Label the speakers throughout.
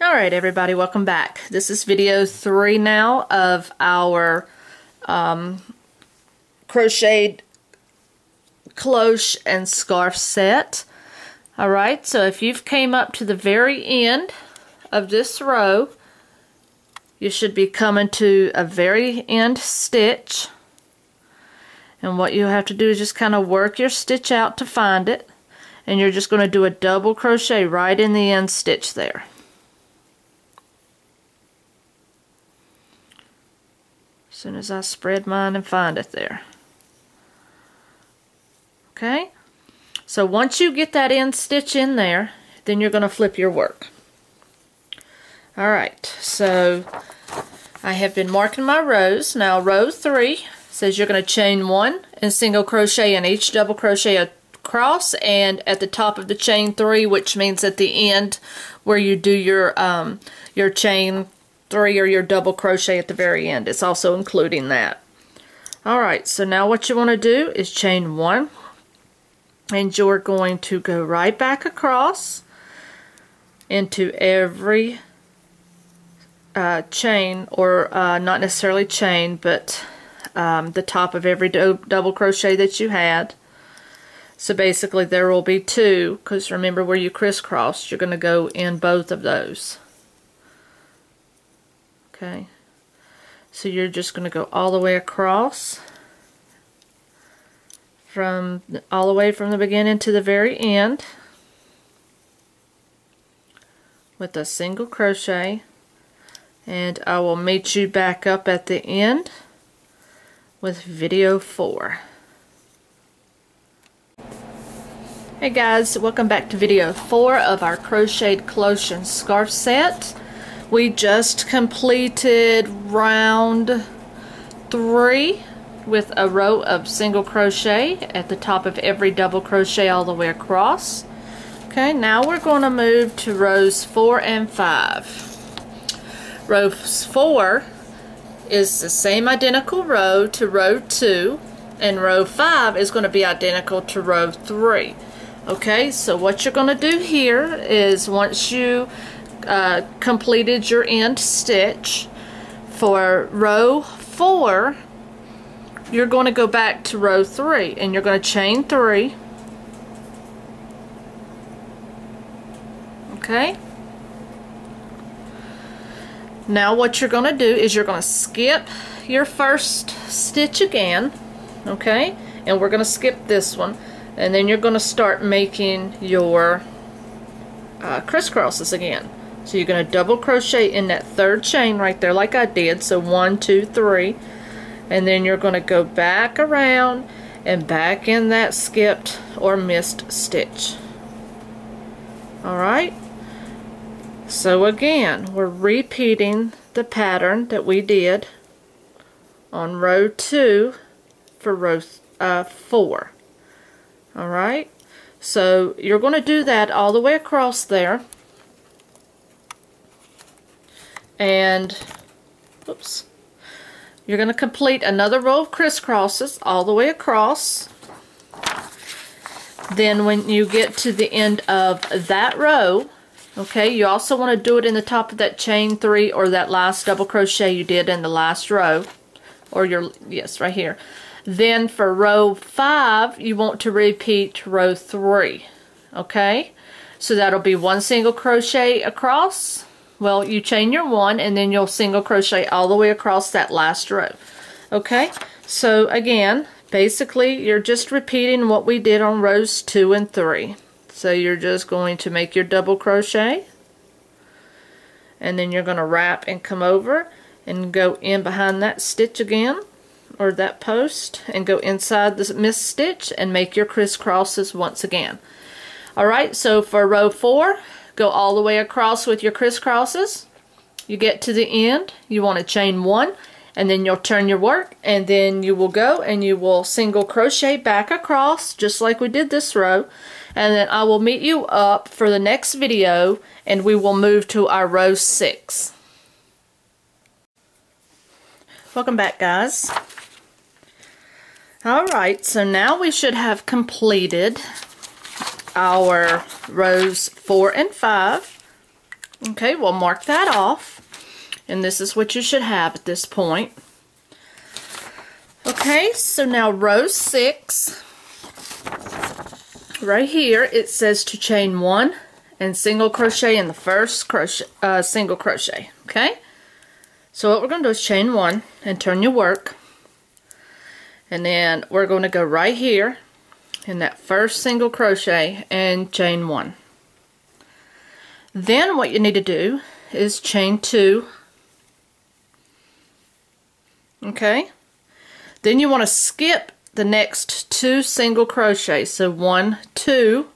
Speaker 1: Alright everybody, welcome back. This is video 3 now of our crocheted cloche and scarf set. Alright, so if you've came up to the very end of this row, you should be coming to a very end stitch. And what you have to do is just kind of work your stitch out to find it. And you're just going to do a double crochet right in the end stitch there. As soon as I spread mine and find it there. Okay, so once you get that end stitch in there, then you're going to flip your work. Alright, so I have been marking my rows. Now row 3 says you're going to chain 1 and single crochet in each double crochet across, and at the top of the chain 3, which means at the end where you do your chain 3 or your double crochet at the very end. It's also including that. Alright, so now what you want to do is chain 1, and you're going to go right back across into every chain, or not necessarily chain, but the top of every double crochet that you had. So basically there will be 2, because remember where you crisscrossed, you're going to go in both of those. Okay, so you're just going to go all the way across, all the way from the beginning to the very end with a single crochet, and I will meet you back up at the end with video 4. Hey guys, welcome back to video 4 of our crocheted cloche and scarf set. We just completed round 3 with a row of single crochet at the top of every double crochet all the way across. Okay, now we're going to move to rows 4 and 5. Row 4 is the same identical row to row 2, and row 5 is going to be identical to row 3. Okay, so what you're going to do here is once you completed your end stitch for row 4, you're going to go back to row 3 and you're going to chain 3. Okay, now what you're going to do is you're going to skip your first stitch again, okay, and we're going to skip this one, and then you're going to start making your crisscrosses again. So you're going to double crochet in that 3rd chain right there like I did, so 1, 2, 3, and then you're going to go back around and back in that skipped or missed stitch. Alright, so again we're repeating the pattern that we did on row 2 for row 4. Alright, so you're going to do that all the way across there. And oops, you're going to complete another row of crisscrosses all the way across. Then when you get to the end of that row, okay, you also want to do it in the top of that chain 3 or that last double crochet you did in the last row, or yes, right here. Then for row 5 you want to repeat row 3. Okay, so that'll be 1 single crochet across. Well, you chain your 1 and then you'll single crochet all the way across that last row. Okay, so again, basically you're just repeating what we did on rows 2 and 3. So you're just going to make your double crochet, and then you're going to wrap and come over and go in behind that stitch again, or that post, and go inside the missed stitch and make your crisscrosses once again. Alright, so for row 4, go all the way across with your crisscrosses. You get to the end, you want to chain 1, and then you'll turn your work, and then you will go and you will single crochet back across just like we did this row, and then I will meet you up for the next video and we will move to our row 6. Welcome back guys. Alright, so now we should have completed our rows 4 and 5. Okay, we'll mark that off. And this is what you should have at this point. Okay, so now row 6, right here, it says to chain 1 and single crochet in the first crochet, single crochet. Okay, so what we're going to do is chain 1 and turn your work. And then we're going to go right here in that first single crochet and chain 1. Then what you need to do is chain 2. Okay, then you want to skip the next 2 single crochets, so 1, 2,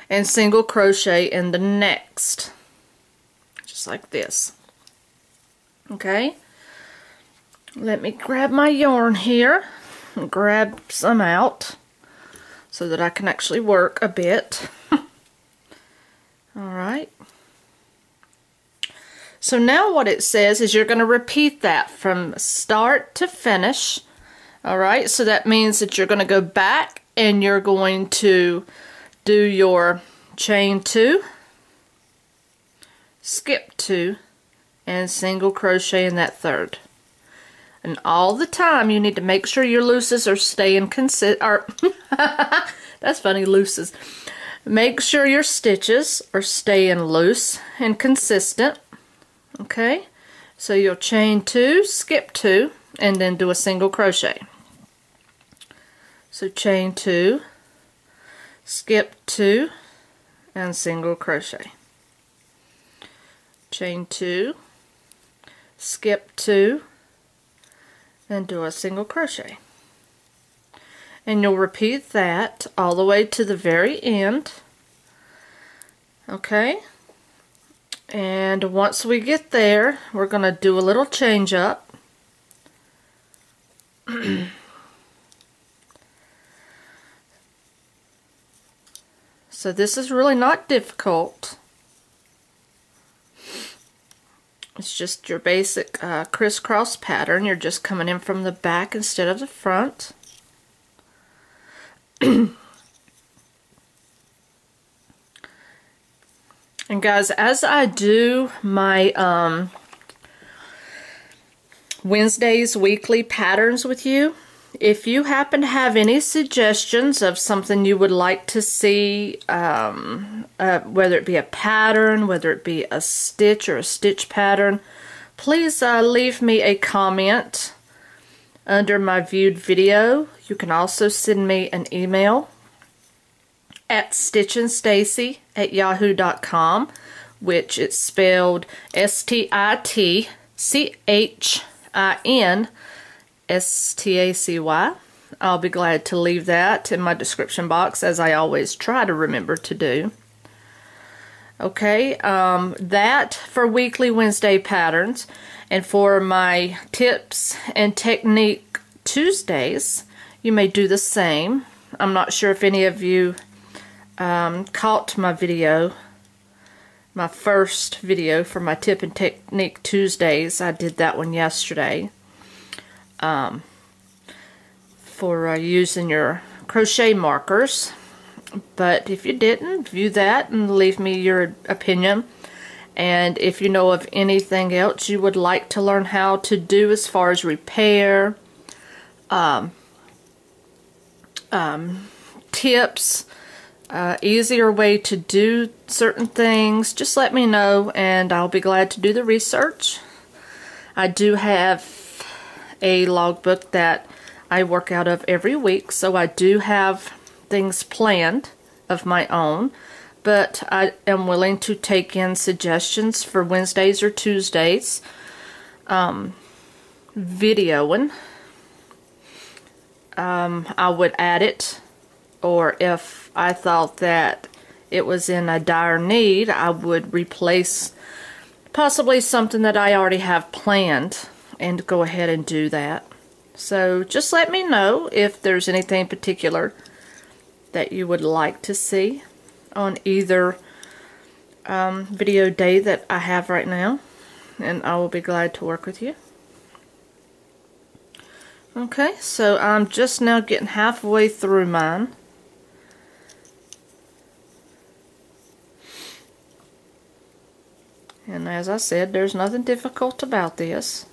Speaker 1: and single crochet in the next, just like this. Okay, let me grab my yarn here and grab some out so that I can actually work a bit. Alright, so now what it says is you're going to repeat that from start to finish. Alright, so that means that you're going to go back and you're going to do your chain 2, skip 2, and single crochet in that third. And all the time you need to make sure your looses are staying that's funny, looses. Make sure your stitches are staying loose and consistent. Okay, so you'll chain 2, skip 2, and then do a single crochet. So chain 2, skip 2, and single crochet. Chain 2, skip 2, and do a single crochet. And you'll repeat that all the way to the very end. Okay, and once we get there, we're going to do a little change up. So this is really not difficult. It's just your basic crisscross pattern. You're just coming in from the back instead of the front. And guys, as I do my Wednesdays weekly patterns with you, if you happen to have any suggestions of something you would like to see, whether it be a pattern, whether it be a stitch or a stitch pattern, please leave me a comment under my viewed video. You can also send me an email at stitchinstacy@yahoo.com, which is spelled STITCHINSTACY. I'll be glad to leave that in my description box, as I always try to remember to do. Okay, that for weekly Wednesday patterns, and for my tips and technique Tuesdays, you may do the same. I'm not sure if any of you caught my video, my first video for my tip and technique Tuesdays. I did that one yesterday for using your crochet markers. But if you didn't, view that and leave me your opinion. And if you know of anything else you would like to learn how to do as far as repair, tips, easier way to do certain things, just let me know and I'll be glad to do the research. I do have a logbook that I work out of every week, so I do have things planned of my own, but I am willing to take in suggestions for Wednesdays or Tuesdays, videoing. I would add it, or if I thought that it was in a dire need, I would replace possibly something that I already have planned and go ahead and do that. So just let me know if there's anything particular that you would like to see on either video day that I have right now, and I will be glad to work with you. Okay, so I'm just now getting halfway through mine. And as I said, there's nothing difficult about this.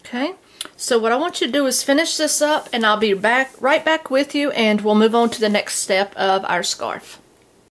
Speaker 1: Okay, so what I want you to do is finish this up, and I'll be right back with you, and we'll move on to the next step of our scarf.